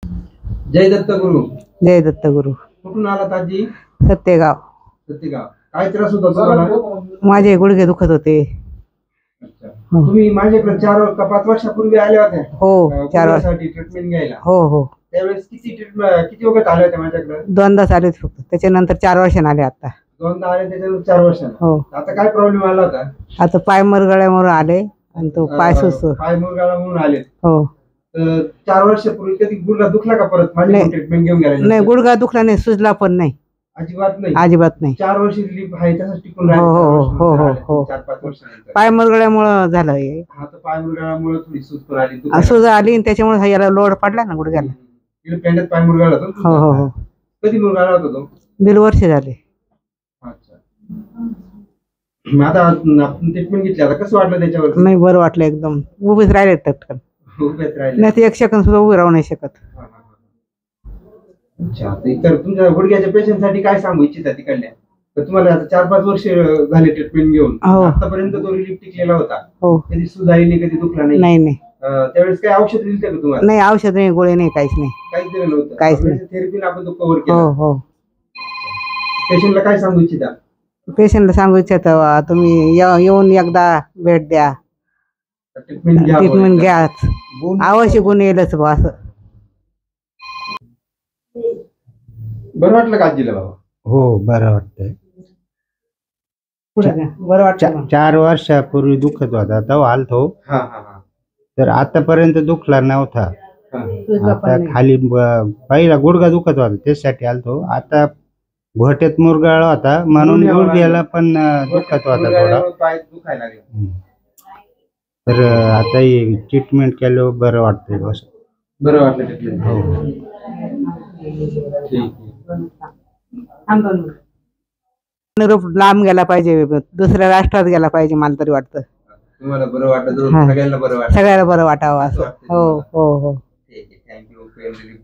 जय दत्तगुरु. जय दत्तगुरु. कुठून आलात आजी? सत्तेगाव. सत्यगाव. काय त्रास होता तुम्हाला? माझे गुडघे दुखत होते. अच्छा. तुम्ही माझ्याकडे 4 का 5 वर्षापूर्वी आल्या होत्या? हो, 4 वर्षासाठी ट्रीटमेंट घ्यायला. हो हो. त्यावेळेस किती वखत आल्या होत्या माझ्याकडे? दोनदाच आले फक्त. त्याच्यानंतर 4 वर्षांनी आले आता. दोनदा आले त्याच्यानंतर 4 वर्षांनी. हो. आता काय प्रॉब्लेम आला होता? आता पाय मरगळ्यामुळे आले आणि तो पाय सुसतो. पाय मुरगाळा म्हणून आले. हो. 4 वर्षापूर्वी कधी गुडघा दुखला का परत माझ्या ट्रीटमेंट घेऊन गेला? नाही, गुडघा दुखला नाही, सुजला पण नाही. अजिबात नाही. अजिबात नाही. 4 वर्ष रिलीफ आहे तसंच टिकून हो हो हो हो हो. 4-5 वर्षानंतर पाय मरगळ्यामुळे झालं हे. हा तर पाय मुरगाळामुळे थोडी सूज पण आली. सूज आली आणि त्याच्यामुळे याला लोड पडला ना गुडघ्याला. इकडे पेंड्यात पाय मुरगाळा होता. हो हो हो. कधी मुरगाळा होता तो? 1.5 वर्ष झाले. अच्छा. मग आता आपण ट्रीटमेंट घेतली, आता कसं वाटलं त्याच्यावर? नाही, बरं वाटलं एकदम. उभेच राहिले टटकन. उभेच राहिले नाही, 1 सेकंद सुद्धा उभे राहू नाही शकत. अच्छा. तर तुमच्या गुडघ्याच्या पेशंटसाठी काय सांगू इच्छिता तिकडल्या? तर तुम्हाला आता 4-5 वर्ष झाले ट्रीटमेंट घेऊन. आतापर्यंत तो रिलीफ टिकलेला होता. हो. कधी सूज आली नाही, कधी दुखला नाही? नाही नाही. त्यावेळेस काय औषध दिली का तुम्हाला? नाही, औषध नाही, गोळी नाही, काहीच नाही. काहीच दिलं नव्हतं. काहीच नाही. थेरपीने आपण तो कव्हर हो केला. हो. पेशंटला काय सांगू इच्छिता? पेशंटला सांगू इच्छितो तुम्ही येऊन एकदा भेट द्या, ट्रीटमेंट घ्या. अवश्य गुण येईलच बा असं. बरं वाटलं का आजीला बाबा? हो, बरं वाटतंय. बरं वाटतं. 4 वर्षापूर्वी दुखत होता तेव्हा आलतो. हा हा हा. तर आतापर्यंत दुखला नव्हता. हा. आता खाली पहिला गुडघा दुखत होता त्यासाठी आलतो. आता घोट्यात मुरगाळा होता म्हणून गुडघ्याला पण दुखत होता थोडा. पाय दुखायला लागले. तर आता ही ट्रीटमेंट केल्यावर बरं वाटतंय बस. बरं वाटलं ट्रीटमेंट? हो. ठीक. निरोप लांब गेला पाहिजे, दुसऱ्या राष्ट्रात गेला पाहिजे, मला तरी वाटतं. तुम्हाला बरं वाटलं? हा. सगळ्यांना बरं वाटलं? सगळ्याला बरं वाटावं असं. हो हो हो. ठीक आहे. थँक्यू. Pain relief